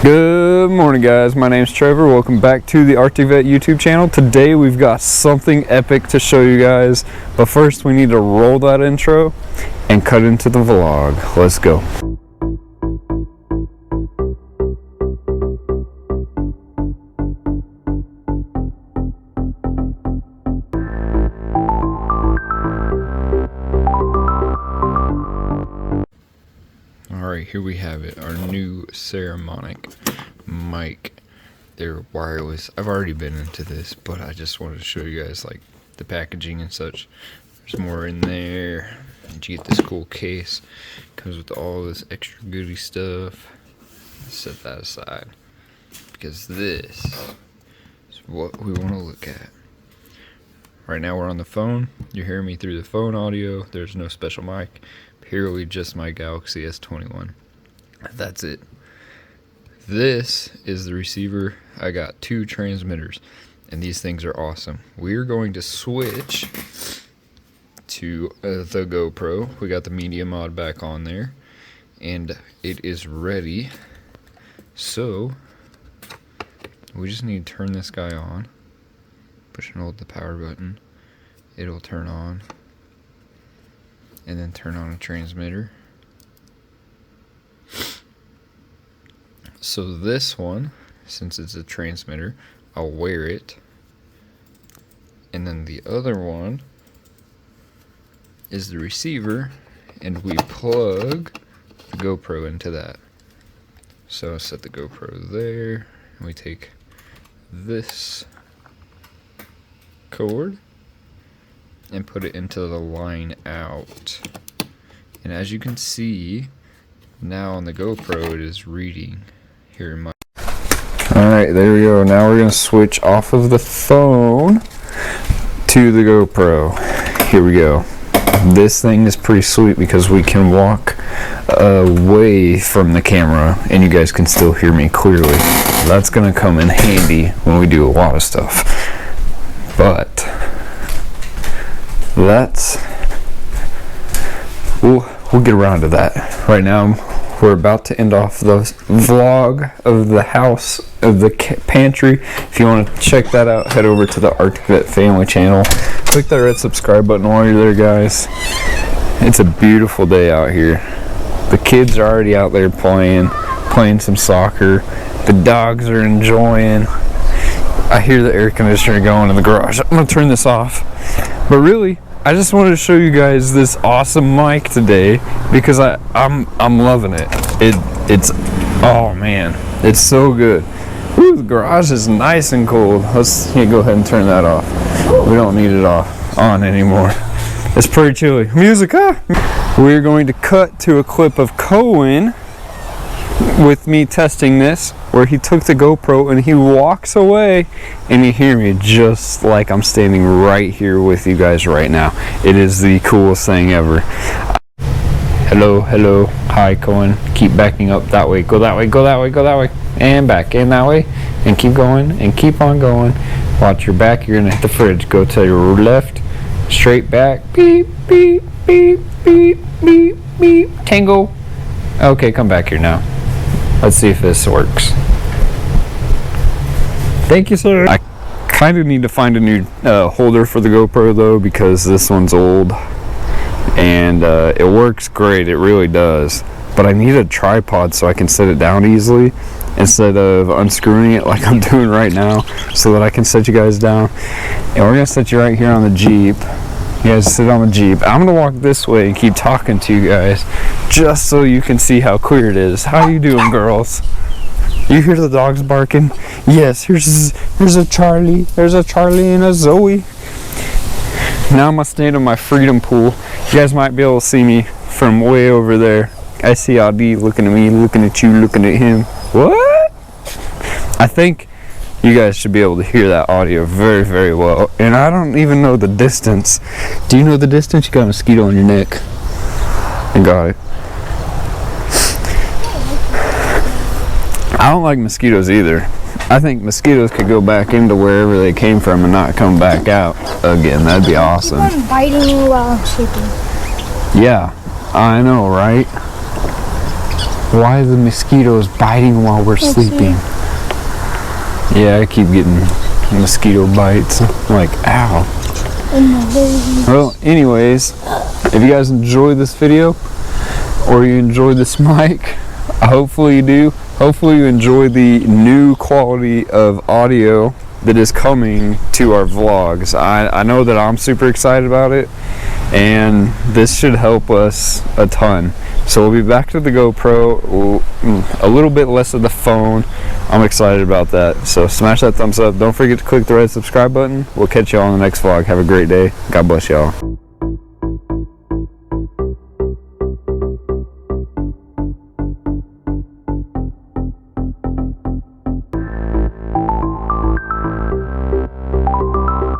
Good morning, guys. My name's Trevor. Welcome back to the Vette YouTube channel. Today we've got something epic to show you guys, but first we need to roll that intro and cut into the vlog. Let's go. Alright, here we have it, our new Ceremonic mic. They're wireless. I've already been into this, but I just wanted to show you guys like the packaging and such. There's more in there, and you get this cool case. Comes with all this extra goody stuff. Let's set that aside, because this is what we want to look at. Right now we're on the phone. You're hearing me through the phone audio. There's no special mic. Purely just my Galaxy S21. That's it. This is the receiver. I got two transmitters, and these things are awesome. We're going to switch to the GoPro. We got the media mod back on there, and it is ready. So we just need to turn this guy on. Push and hold the power button. It'll turn on. And then turn on a transmitter. So this one, since it's a transmitter, I'll wear it. And then the other one is the receiver, and we plug the GoPro into that. So I set the GoPro there, and we take this cord and put it into the line out. And as you can see, now on the GoPro it is reading here in my... Alright, there we go. Now we're going to switch off of the phone to the GoPro. Here we go. This thing is pretty sweet because we can walk away from the camera and you guys can still hear me clearly. That's going to come in handy when we do a lot of stuff. But we'll get around to that. Right now we're about to end off the vlog of the house, of the pantry. If you want to check that out, head over to the Vette family channel. Click that red subscribe button while you're there, guys. It's a beautiful day out here. The kids are already out there playing some soccer. The dogs are enjoying. I hear the air conditioner going in the garage. I'm gonna turn this off. But really, I just wanted to show you guys this awesome mic today because I'm loving it. It's oh man, it's so good. Ooh, the garage is nice and cold. Let's go ahead and turn that off. We don't need it on anymore. It's pretty chilly. Music, We're going to cut to a clip of Cohen with me testing this, where he took the GoPro and he walks away, and you hear me just like I'm standing right here with you guys right now. It is the coolest thing ever. Hello, hi Cohen. Keep backing up that way. Go that way, go that way, go that way, and back, and that way, and keep going, and keep on going. Watch your back. You're gonna hit the fridge. Go to your left, straight back. Beep, beep, beep, beep, beep, beep. Tango. Okay, come back here now. Let's see if this works. Thank you, sir. I kind of need to find a new holder for the GoPro though, because this one's old, and it works great, it really does, but I need a tripod so I can set it down easily instead of unscrewing it like I'm doing right now, so that I can set you guys down. And we're gonna set you right here on the Jeep. You guys sit on the Jeep. I'm gonna walk this way and keep talking to you guys just so you can see how clear it is. How you doing, girls? You hear the dogs barking? Yes, here's a Charlie. There's a Charlie and a Zoe. Now I'm gonna stand in my freedom pool. You guys might be able to see me from way over there. I see Adi looking at me, looking at you, looking at him. What? I think you guys should be able to hear that audio very, very well. And I don't even know the distance. Do you know the distance? You got a mosquito on your neck. I got it. I don't like mosquitoes either. I think mosquitoes could go back into wherever they came from and not come back out again. That'd be awesome. Keep on biting me while I'm sleeping. Yeah, I know, right? Why are the mosquitoes biting while we're sleeping? Yeah, I keep getting mosquito bites. I'm like, ow. Well, anyways, if you guys enjoyed this video or you enjoyed this mic, hopefully you do. Hopefully you enjoy the new quality of audio that is coming to our vlogs. I know that I'm super excited about it, and this should help us a ton. So we'll be back to the GoPro, a little bit less of the phone. I'm excited about that. So smash that thumbs up. Don't forget to click the red subscribe button. We'll catch y'all on the next vlog. Have a great day. God bless y'all.